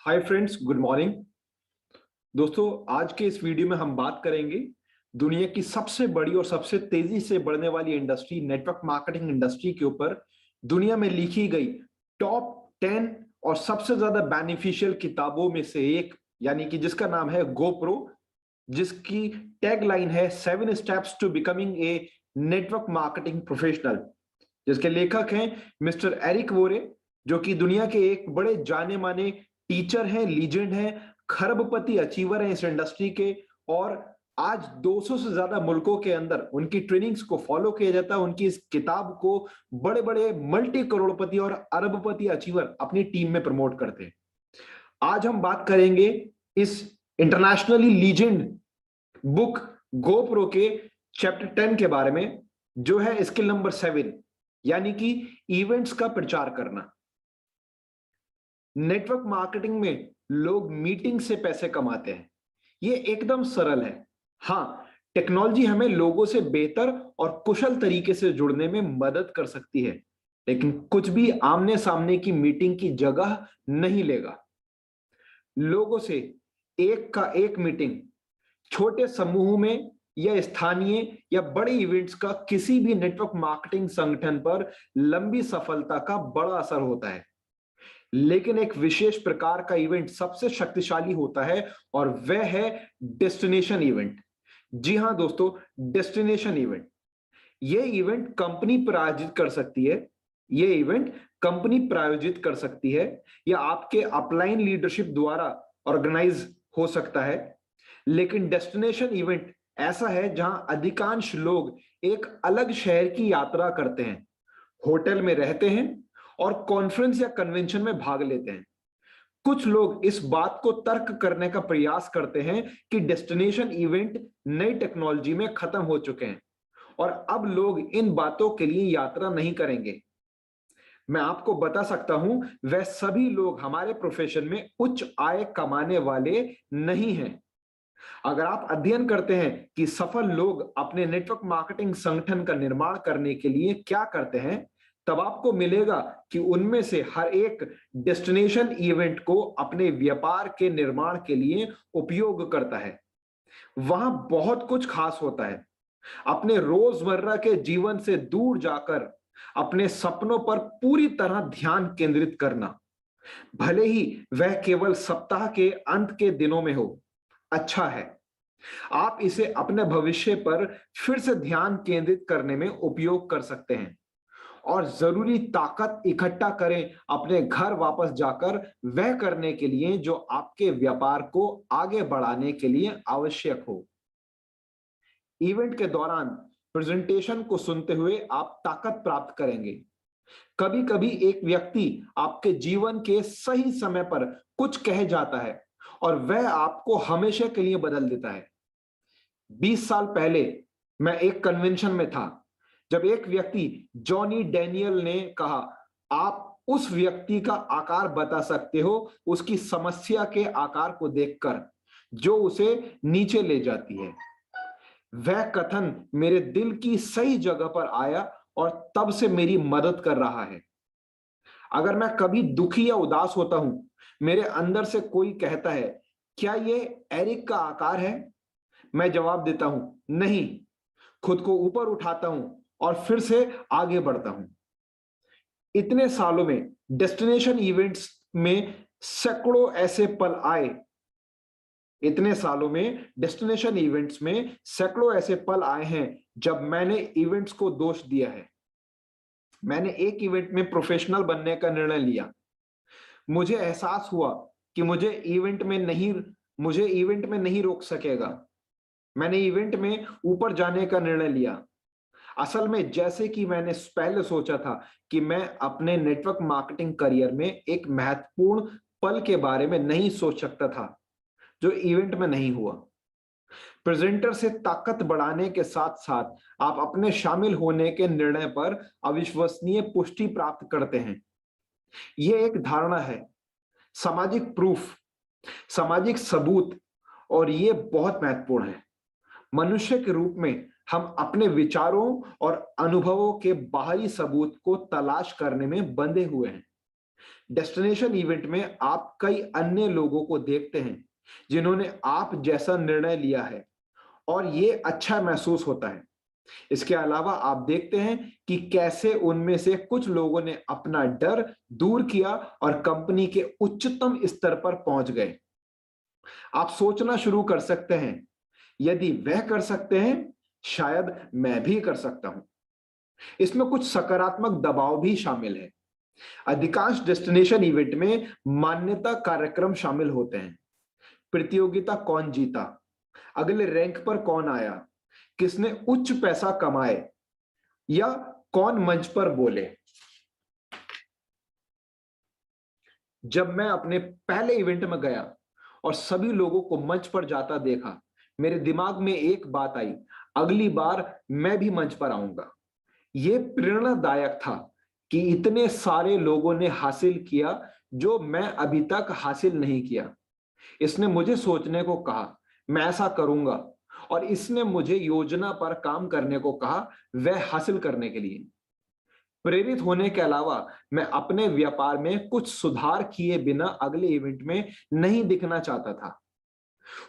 Hi friends, good morning. दोस्तों, आज के इस वीडियो में हम बात करेंगे दुनिया की सबसे बड़ी और सबसे तेजी से बढ़ने वाली इंडस्ट्री नेटवर्क मार्केटिंग इंडस्ट्री के ऊपर दुनिया में लिखी गई टॉप 10 और सबसे ज्यादा बेनिफिशियल किताबों में से एक, यानी कि जिसका नाम है गोप्रो, जिसकी टैगलाइन है 7 steps to becoming a network marketing professional, जिसके लेखक हैं मिस्टर एरिक वोरे, जो कि दुनिया के एक बड़े जाने माने टीचर हैं, लीजेंड हैं, खरबपति अचीवर हैं इस इंडस्ट्री के। और आज 200 से ज्यादा मुल्कों के अंदर उनकी ट्रेनिंग्स को फॉलो किया जाता है। उनकी इस किताब को बड़े बड़े मल्टी करोड़पति और अरबपति अचीवर अपनी टीम में प्रमोट करते हैं। आज हम बात करेंगे इस इंटरनेशनली लीजेंड बुक गोप्रो के चैप्टर 10 के बारे में, जो है स्किल नंबर 7, यानी कि इवेंट्स का प्रचार करना। नेटवर्क मार्केटिंग में लोग मीटिंग से पैसे कमाते हैं, ये एकदम सरल है। हाँ, टेक्नोलॉजी हमें लोगों से बेहतर और कुशल तरीके से जुड़ने में मदद कर सकती है, लेकिन कुछ भी आमने सामने की मीटिंग की जगह नहीं लेगा। लोगों से एक का एक मीटिंग छोटे समूह में या स्थानीय या बड़े इवेंट्स का किसी भी नेटवर्क मार्केटिंग संगठन पर लंबी सफलता का बड़ा असर होता है। लेकिन एक विशेष प्रकार का इवेंट सबसे शक्तिशाली होता है, और वह है डेस्टिनेशन इवेंट। जी हां दोस्तों, डेस्टिनेशन इवेंट। यह इवेंट कंपनी प्रायोजित कर सकती है, यह इवेंट कंपनी प्रायोजित कर सकती है या आपके अपलाइन लीडरशिप द्वारा ऑर्गेनाइज हो सकता है। लेकिन डेस्टिनेशन इवेंट ऐसा है जहां अधिकांश लोग एक अलग शहर की यात्रा करते हैं, होटल में रहते हैं और कॉन्फ्रेंस या कन्वेंशन में भाग लेते हैं। कुछ लोग इस बात को तर्क करने का प्रयास करते हैं कि डेस्टिनेशन इवेंट नई टेक्नोलॉजी में खत्म हो चुके हैं और अब लोग इन बातों के लिए यात्रा नहीं करेंगे। मैं आपको बता सकता हूं, वह सभी लोग हमारे प्रोफेशन में उच्च आय कमाने वाले नहीं हैं। अगर आप अध्ययन करते हैं कि सफल लोग अपने नेटवर्क मार्केटिंग संगठन का निर्माण करने के लिए क्या करते हैं, तब आपको मिलेगा कि उनमें से हर एक डेस्टिनेशन इवेंट को अपने व्यापार के निर्माण के लिए उपयोग करता है। वहां बहुत कुछ खास होता है। अपने रोजमर्रा के जीवन से दूर जाकर अपने सपनों पर पूरी तरह ध्यान केंद्रित करना, भले ही वह केवल सप्ताह के अंत के दिनों में हो, अच्छा है। आप इसे अपने भविष्य पर फिर से ध्यान केंद्रित करने में उपयोग कर सकते हैं और जरूरी ताकत इकट्ठा करें अपने घर वापस जाकर वह करने के लिए जो आपके व्यापार को आगे बढ़ाने के लिए आवश्यक हो। इवेंट के दौरान प्रेजेंटेशन को सुनते हुए आप ताकत प्राप्त करेंगे। कभी कभी एक व्यक्ति आपके जीवन के सही समय पर कुछ कह जाता है और वह आपको हमेशा के लिए बदल देता है। 20 साल पहले मैं एक कन्वेंशन में था जब एक व्यक्ति जॉनी डैनियल ने कहा, आप उस व्यक्ति का आकार बता सकते हो उसकी समस्या के आकार को देखकर जो उसे नीचे ले जाती है। वह कथन मेरे दिल की सही जगह पर आया और तब से मेरी मदद कर रहा है। अगर मैं कभी दुखी या उदास होता हूं, मेरे अंदर से कोई कहता है, क्या ये एरिक का आकार है? मैं जवाब देता हूं, नहीं। खुद को ऊपर उठाता हूं और फिर से आगे बढ़ता हूं। इतने सालों में डेस्टिनेशन इवेंट्स में सैकड़ों ऐसे पल आए इतने सालों में डेस्टिनेशन इवेंट्स में सैकड़ों ऐसे पल आए हैं जब मैंने इवेंट्स को दोष दिया है। मैंने एक इवेंट में प्रोफेशनल बनने का निर्णय लिया। मुझे एहसास हुआ कि मुझे इवेंट में नहीं रोक सकेगा। मैंने इवेंट में ऊपर जाने का निर्णय लिया। असल में जैसे कि मैंने पहले सोचा था कि मैं अपने नेटवर्क मार्केटिंग करियर में एक महत्वपूर्ण पल के बारे में नहीं सोच सकता था जो इवेंट में नहीं हुआ। प्रेजेंटर से ताकत बढ़ाने के साथ साथ आप अपने शामिल होने के निर्णय पर अविश्वसनीय पुष्टि प्राप्त करते हैं। यह एक धारणा है, सामाजिक प्रूफ, सामाजिक सबूत, और यह बहुत महत्वपूर्ण है। मनुष्य के रूप में हम अपने विचारों और अनुभवों के बाहरी सबूत को तलाश करने में बंधे हुए हैं। डेस्टिनेशन इवेंट में आप कई अन्य लोगों को देखते हैं जिन्होंने आप जैसा निर्णय लिया है, और ये अच्छा महसूस होता है। इसके अलावा आप देखते हैं कि कैसे उनमें से कुछ लोगों ने अपना डर दूर किया और कंपनी के उच्चतम स्तर पर पहुंच गए। आप सोचना शुरू कर सकते हैं, यदि वह कर सकते हैं, शायद मैं भी कर सकता हूं। इसमें कुछ सकारात्मक दबाव भी शामिल है। अधिकांश डेस्टिनेशन इवेंट में मान्यता कार्यक्रम शामिल होते हैं। प्रतियोगिता कौन जीता, अगले रैंक पर कौन आया, किसने उच्च पैसा कमाए, या कौन मंच पर बोले। जब मैं अपने पहले इवेंट में गया और सभी लोगों को मंच पर जाता देखा, मेरे दिमाग में एक बात आई, अगली बार मैं भी मंच पर आऊंगा। यह प्रेरणादायक था कि इतने सारे लोगों ने हासिल किया जो मैं अभी तक हासिल नहीं किया। इसने मुझे सोचने को कहा, मैं ऐसा करूंगा, और इसने मुझे योजना पर काम करने को कहा, वह हासिल करने के लिए। प्रेरित होने के अलावा मैं अपने व्यापार में कुछ सुधार किए बिना अगले इवेंट में नहीं दिखना चाहता था।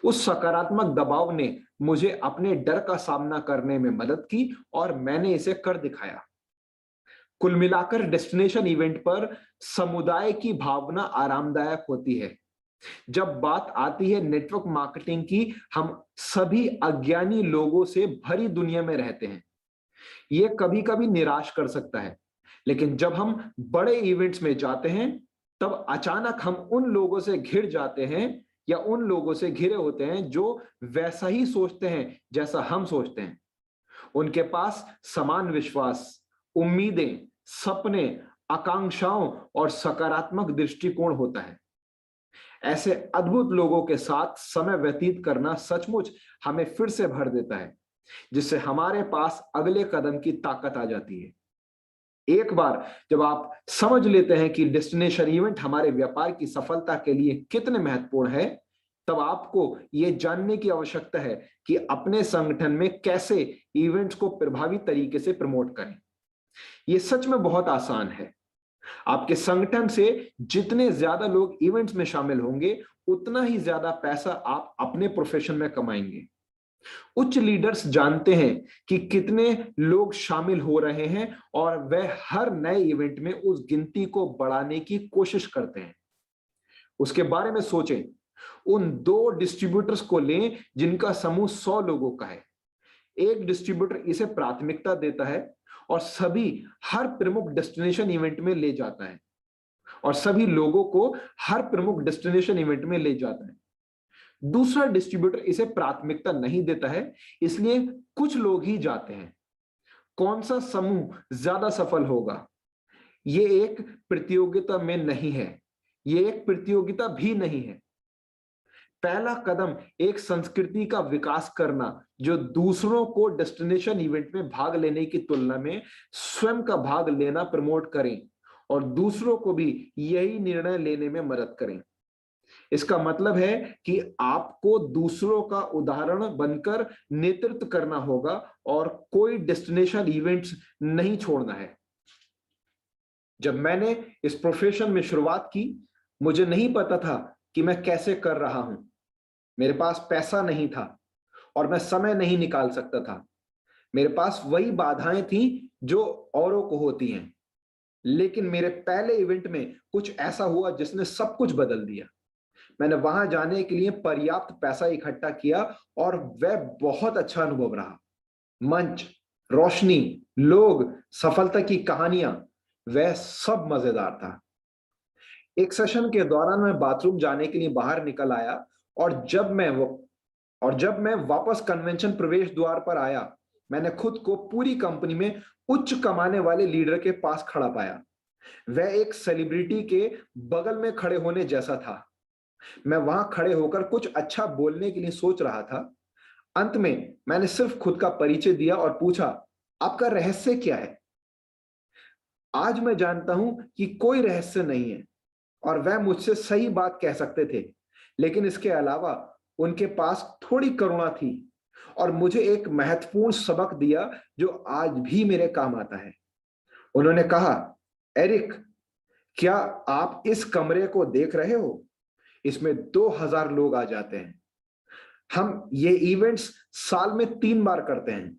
उस सकारात्मक दबाव ने मुझे अपने डर का सामना करने में मदद की और मैंने इसे कर दिखाया। कुल मिलाकर डेस्टिनेशन इवेंट पर समुदाय की भावना आरामदायक होती है। जब बात आती है नेटवर्क मार्केटिंग की, हम सभी अज्ञानी लोगों से भरी दुनिया में रहते हैं। यह कभी-कभी निराश कर सकता है, लेकिन जब हम बड़े इवेंट्स में जाते हैं, तब अचानक हम उन लोगों से घिर जाते हैं या उन लोगों से घिरे होते हैं जो वैसा ही सोचते हैं जैसा हम सोचते हैं। उनके पास समान विश्वास, उम्मीदें, सपने, आकांक्षाओं और सकारात्मक दृष्टिकोण होता है। ऐसे अद्भुत लोगों के साथ समय व्यतीत करना सचमुच हमें फिर से भर देता है, जिससे हमारे पास अगले कदम की ताकत आ जाती है। एक बार जब आप समझ लेते हैं कि डेस्टिनेशन इवेंट हमारे व्यापार की सफलता के लिए कितने महत्वपूर्ण है, तब आपको यह जानने की आवश्यकता है कि अपने संगठन में कैसे इवेंट्स को प्रभावी तरीके से प्रमोट करें। यह सच में बहुत आसान है। आपके संगठन से जितने ज्यादा लोग इवेंट्स में शामिल होंगे, उतना ही ज्यादा पैसा आप अपने प्रोफेशन में कमाएंगे। उच्च लीडर्स जानते हैं कि कितने लोग शामिल हो रहे हैं और वह हर नए इवेंट में उस गिनती को बढ़ाने की कोशिश करते हैं। उसके बारे में सोचें, उन 2 डिस्ट्रीब्यूटर्स को लें जिनका समूह 100 लोगों का है। एक डिस्ट्रीब्यूटर इसे प्राथमिकता देता है और सभी हर प्रमुख डेस्टिनेशन इवेंट में ले जाता है, और सभी लोगों को हर प्रमुख डेस्टिनेशन इवेंट में ले जाता है। दूसरा डिस्ट्रीब्यूटर इसे प्राथमिकता नहीं देता है, इसलिए कुछ लोग ही जाते हैं। कौन सा समूह ज्यादा सफल होगा, यह एक प्रतियोगिता में नहीं है, यह एक प्रतियोगिता भी नहीं है। पहला कदम एक संस्कृति का विकास करना जो दूसरों को डेस्टिनेशन इवेंट में भाग लेने की तुलना में स्वयं का भाग लेना प्रमोट करें और दूसरों को भी यही निर्णय लेने में मदद करें। इसका मतलब है कि आपको दूसरों का उदाहरण बनकर नेतृत्व करना होगा और कोई डेस्टिनेशन इवेंट्स नहीं छोड़ना है। जब मैंने इस प्रोफेशन में शुरुआत की, मुझे नहीं पता था कि मैं कैसे कर रहा हूं। मेरे पास पैसा नहीं था और मैं समय नहीं निकाल सकता था। मेरे पास वही बाधाएं थीं जो औरों को होती हैं। लेकिन मेरे पहले इवेंट में कुछ ऐसा हुआ जिसने सब कुछ बदल दिया। मैंने वहां जाने के लिए पर्याप्त पैसा इकट्ठा किया और वह बहुत अच्छा अनुभव रहा। मंच, रोशनी, लोग, सफलता की कहानियां, वह सब मजेदार था। एक सेशन के दौरान मैं बाथरूम जाने के लिए बाहर निकल आया, और जब मैं वापस कन्वेंशन प्रवेश द्वार पर आया, मैंने खुद को पूरी कंपनी में उच्च कमाने वाले लीडर के पास खड़ा पाया। वह एक सेलिब्रिटी के बगल में खड़े होने जैसा था। मैं वहां खड़े होकर कुछ अच्छा बोलने के लिए सोच रहा था। अंत में मैंने सिर्फ खुद का परिचय दिया और पूछा, आपका रहस्य क्या है? आज मैं जानता हूं कि कोई रहस्य नहीं है, और वह मुझसे सही बात कह सकते थे, लेकिन इसके अलावा उनके पास थोड़ी करुणा थी और मुझे एक महत्वपूर्ण सबक दिया जो आज भी मेरे काम आता है। उन्होंने कहा, एरिक, क्या आप इस कमरे को देख रहे हो? इसमें 2000 लोग आ जाते हैं। हम ये इवेंट्स साल में 3 बार करते हैं।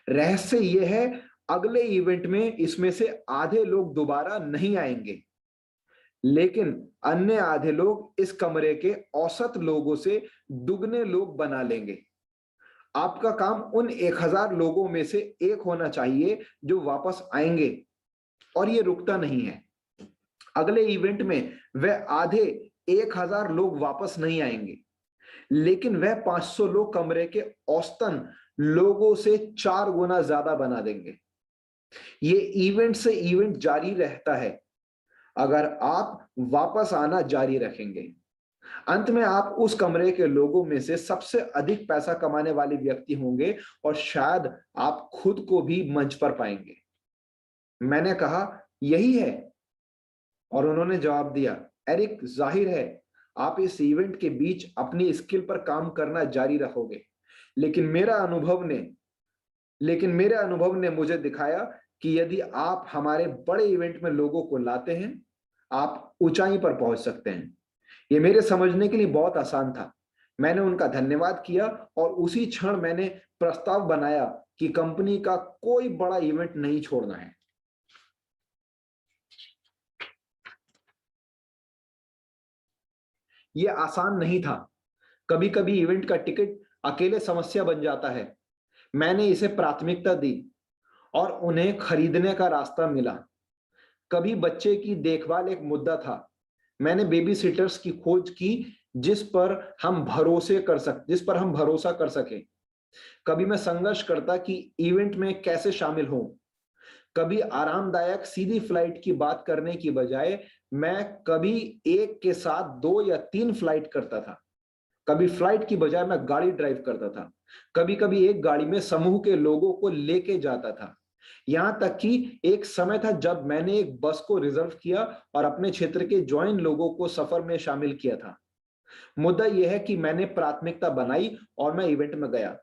रहस्य ये है, अगले इवेंट में इसमें से आधे लोग दोबारा नहीं आएंगे, लेकिन अन्य आधे लोग इस कमरे के औसत लोगों से दुगने लोग बना लेंगे। आपका काम उन 1000 लोगों में से एक होना चाहिए जो वापस आएंगे, और ये रुकता नहीं है। अगले इवेंट में वह आधे 1000 लोग वापस नहीं आएंगे, लेकिन वह 500 लोग कमरे के औसतन लोगों से 4 गुना ज्यादा बना देंगे। ये इवेंट से इवेंट जारी रहता है अगर आप वापस आना जारी रखेंगे। अंत में आप उस कमरे के लोगों में से सबसे अधिक पैसा कमाने वाले व्यक्ति होंगे, और शायद आप खुद को भी मंच पर पाएंगे। मैंने कहा, यही है? और उन्होंने जवाब दिया, एरिक, जाहिर है आप इस इवेंट के बीच अपनी स्किल पर काम करना जारी रखोगे, लेकिन मेरे अनुभव ने मुझे दिखाया कि यदि आप हमारे बड़े इवेंट में लोगों को लाते हैं, आप ऊंचाई पर पहुंच सकते हैं। ये मेरे समझने के लिए बहुत आसान था। मैंने उनका धन्यवाद किया और उसी क्षण मैंने प्रस्ताव बनाया कि कंपनी का कोई बड़ा इवेंट नहीं छोड़ना है। ये आसान नहीं था। कभी कभी इवेंट का टिकट अकेले समस्या बन जाता है। मैंने इसे प्राथमिकता दी और उन्हें खरीदने का रास्ता मिला। कभी बच्चे की देखभाल एक मुद्दा था। मैंने बेबी सिटर्स की खोज की जिस पर हम भरोसा कर सके। कभी मैं संघर्ष करता कि इवेंट में कैसे शामिल हूं। कभी आरामदायक सीधी फ्लाइट की बात करने की बजाय मैं कभी एक के साथ 2 या 3 फ्लाइट करता था। कभी फ्लाइट की बजाय मैं गाड़ी ड्राइव करता था। कभी कभी एक गाड़ी में समूह के लोगों को लेके जाता था। यहां तक कि एक समय था जब मैंने एक बस को रिजर्व किया और अपने क्षेत्र के ज्वाइन लोगों को सफर में शामिल किया था। मुद्दा यह है कि मैंने प्राथमिकता बनाई और मैं इवेंट में गया,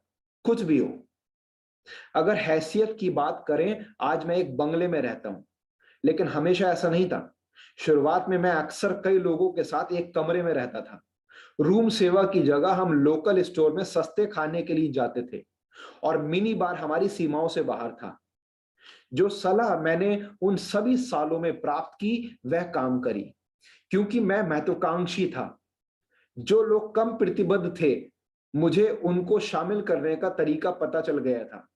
कुछ भी हो। अगर हैसियत की बात करें, आज मैं एक बंगले में रहता हूं, लेकिन हमेशा ऐसा नहीं था। शुरुआत में मैं अक्सर कई लोगों के साथ एक कमरे में रहता था। रूम सेवा की जगह हम लोकल स्टोर में सस्ते खाने के लिए जाते थे, और मिनी बार हमारी सीमाओं से बाहर था। जो सलाह मैंने उन सभी सालों में प्राप्त की, वह काम करी, क्योंकि मैं महत्वाकांक्षी था। जो लोग कम प्रतिबद्ध थे, मुझे उनको शामिल करने का तरीका पता चल गया था,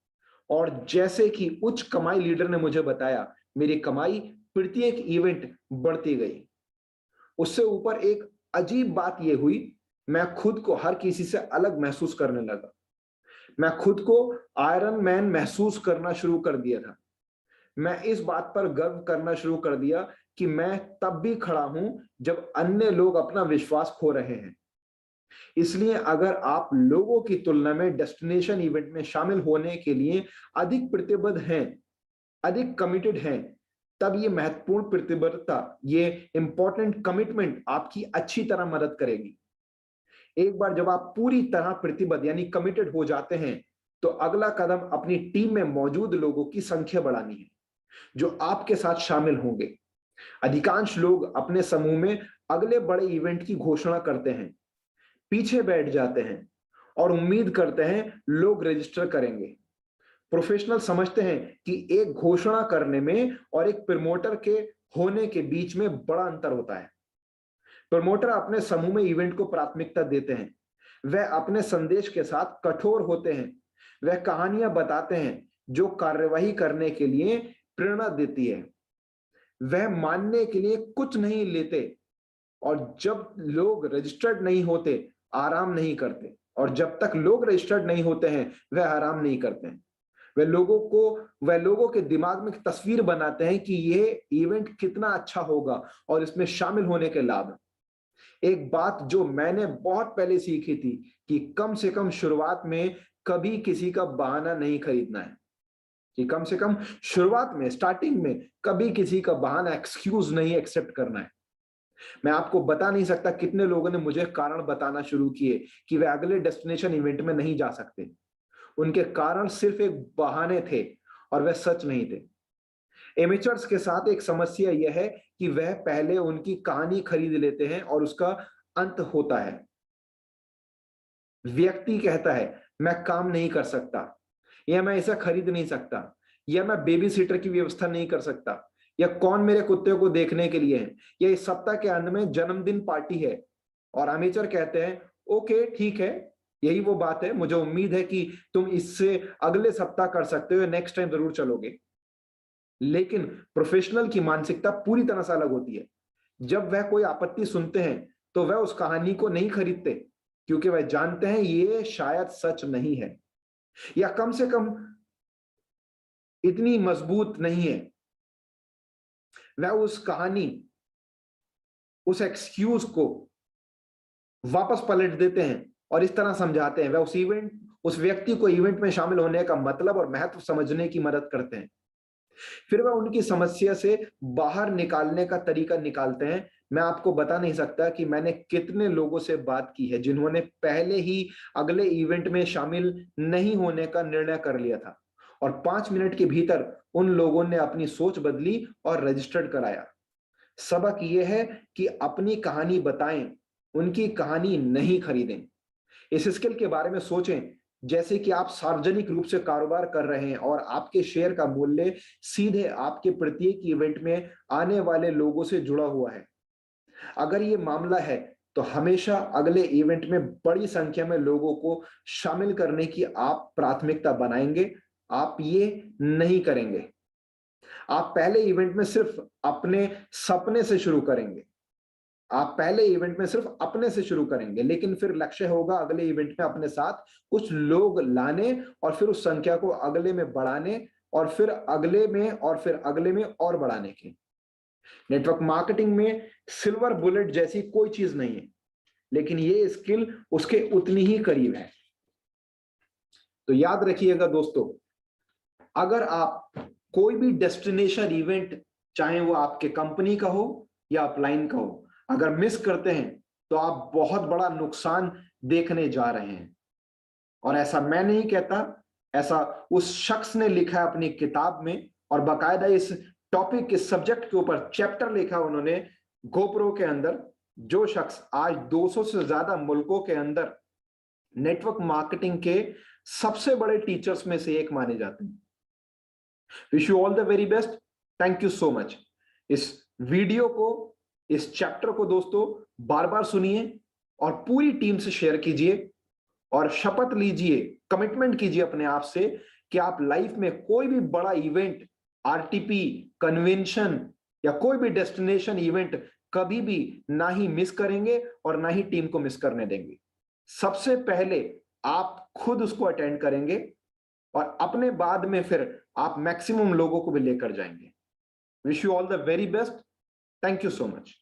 और जैसे कि उच्च कमाई लीडर ने मुझे बताया, मेरी कमाई प्रत्येक इवेंट बढ़ती गई। उससे ऊपर एक अजीब बात यह हुई, मैं खुद को हर किसी से अलग महसूस करने लगा। मैं खुद को आयरन मैन महसूस करना शुरू कर दिया था। मैं इस बात पर गर्व करना शुरू कर दिया कि मैं तब भी खड़ा हूं जब अन्य लोग अपना विश्वास खो रहे हैं। इसलिए अगर आप लोगों की तुलना में डेस्टिनेशन इवेंट में शामिल होने के लिए अधिक प्रतिबद्ध हैं, अधिक कमिटेड हैं, तब ये महत्वपूर्ण प्रतिबद्धता, ये इंपॉर्टेंट कमिटमेंट आपकी अच्छी तरह मदद करेगी। एक बार जब आप पूरी तरह प्रतिबद्ध यानी कमिटेड हो जाते हैं, तो अगला कदम अपनी टीम में मौजूद लोगों की संख्या बढ़ानी है जो आपके साथ शामिल होंगे। अधिकांश लोग अपने समूह में अगले बड़े इवेंट की घोषणा करते हैं, पीछे बैठ जाते हैं और उम्मीद करते हैं लोग रजिस्टर करेंगे। प्रोफेशनल समझते हैं कि एक घोषणा करने में और एक प्रमोटर के होने के बीच में बड़ा अंतर होता है। प्रमोटर अपने समूह में इवेंट को प्राथमिकता देते हैं। वह अपने संदेश के साथ कठोर होते हैं। वह कहानियां बताते हैं जो कार्यवाही करने के लिए प्रेरणा देती है। वह मानने के लिए कुछ नहीं लेते, और जब लोग रजिस्टर्ड नहीं होते, आराम नहीं करते। और जब तक लोग रजिस्टर्ड नहीं होते हैं, वह आराम नहीं करते हैं। वह लोगों के दिमाग में एक तस्वीर बनाते हैं कि यह इवेंट कितना अच्छा होगा और इसमें शामिल होने के लाभ। एक बात जो मैंने बहुत पहले सीखी थी कि कम से कम शुरुआत में कभी किसी का बहाना नहीं खरीदना है। कि कम से कम शुरुआत में, स्टार्टिंग में कभी किसी का बहाना, एक्सक्यूज नहीं एक्सेप्ट करना है। मैं आपको बता नहीं सकता कितने लोगों ने मुझे कारण बताना शुरू किए कि वे अगले डेस्टिनेशन इवेंट में नहीं जा सकते। उनके कारण सिर्फ एक बहाने थे और वे सच नहीं थे। एमेचर्स के साथ एक समस्या यह है कि वह पहले उनकी कहानी खरीद लेते हैं और उसका अंत होता है। व्यक्ति कहता है मैं काम नहीं कर सकता, या मैं ऐसा खरीद नहीं सकता, या मैं बेबी सीटर की व्यवस्था नहीं कर सकता, या कौन मेरे कुत्ते को देखने के लिए है, या इस सप्ताह के अंत में जन्मदिन पार्टी है। और अमेचर कहते हैं ओके ठीक है, यही वो बात है, मुझे उम्मीद है कि तुम इससे अगले सप्ताह कर सकते हो, नेक्स्ट टाइम जरूर चलोगे। लेकिन प्रोफेशनल की मानसिकता पूरी तरह से अलग होती है। जब वह कोई आपत्ति सुनते हैं तो वह उस कहानी को नहीं खरीदते, क्योंकि वह जानते हैं ये शायद सच नहीं है, या कम से कम इतनी मजबूत नहीं है। वह उस कहानी, उस एक्सक्यूज को वापस पलट देते हैं और इस तरह समझाते हैं। वह उस व्यक्ति को इवेंट में शामिल होने का मतलब और महत्व समझने की मदद करते हैं। फिर वह उनकी समस्या से बाहर निकालने का तरीका निकालते हैं। मैं आपको बता नहीं सकता कि मैंने कितने लोगों से बात की है जिन्होंने पहले ही अगले इवेंट में शामिल नहीं होने का निर्णय कर लिया था, और 5 मिनट के भीतर उन लोगों ने अपनी सोच बदली और रजिस्टर्ड कराया। सबक यह है कि अपनी कहानी बताएं, उनकी कहानी नहीं खरीदें। इस स्किल के बारे में सोचें जैसे कि आप सार्वजनिक रूप से कारोबार कर रहे हैं और आपके शेयर का मूल्य सीधे आपके प्रत्येक इवेंट में आने वाले लोगों से जुड़ा हुआ है। अगर ये मामला है तो हमेशा अगले इवेंट में बड़ी संख्या में लोगों को शामिल करने की आप प्राथमिकता बनाएंगे। आप ये नहीं करेंगे। आप पहले इवेंट में सिर्फ अपने सपने से शुरू करेंगे। आप पहले इवेंट में सिर्फ अपने से शुरू करेंगे, लेकिन फिर लक्ष्य होगा अगले इवेंट में अपने साथ कुछ लोग लाने, और फिर उस संख्या को अगले में बढ़ाने, और फिर अगले में, और फिर अगले में और बढ़ाने के। नेटवर्क मार्केटिंग में सिल्वर बुलेट जैसी कोई चीज नहीं है, लेकिन ये स्किल उसके उतनी ही करीब है। तो याद रखिएगा दोस्तों, अगर आप कोई भी डेस्टिनेशन इवेंट, चाहे वो आपके कंपनी का हो या अपलाइन का हो, अगर मिस करते हैं तो आप बहुत बड़ा नुकसान देखने जा रहे हैं। और ऐसा मैं नहीं कहता, ऐसा उस शख्स ने लिखा है अपनी किताब में, और बाकायदा इस टॉपिक, इस सब्जेक्ट के ऊपर चैप्टर लिखा उन्होंने गोप्रो के अंदर। जो शख्स आज 200 से ज्यादा मुल्कों के अंदर नेटवर्क मार्केटिंग के सबसे बड़े टीचर्स में से एक माने जाते हैं। Wish you all the very best. Thank you so much. इस वीडियो को, इस चैप्टर को दोस्तों बार बार सुनिए और पूरी टीम से शेयर कीजिए, और शपथ लीजिए, कमिटमेंट कीजिए अपने आप से कि आप लाइफ में कोई भी बड़ा इवेंट, आरटीपी, कन्वेंशन या कोई भी डेस्टिनेशन इवेंट कभी भी ना ही मिस करेंगे और ना ही टीम को मिस करने देंगे। सबसे पहले आप खुद उसको अटेंड करेंगे और अपने बाद में फिर आप मैक्सिमम लोगों को भी लेकर जाएंगे। Wish you all the very best. Thank you so much.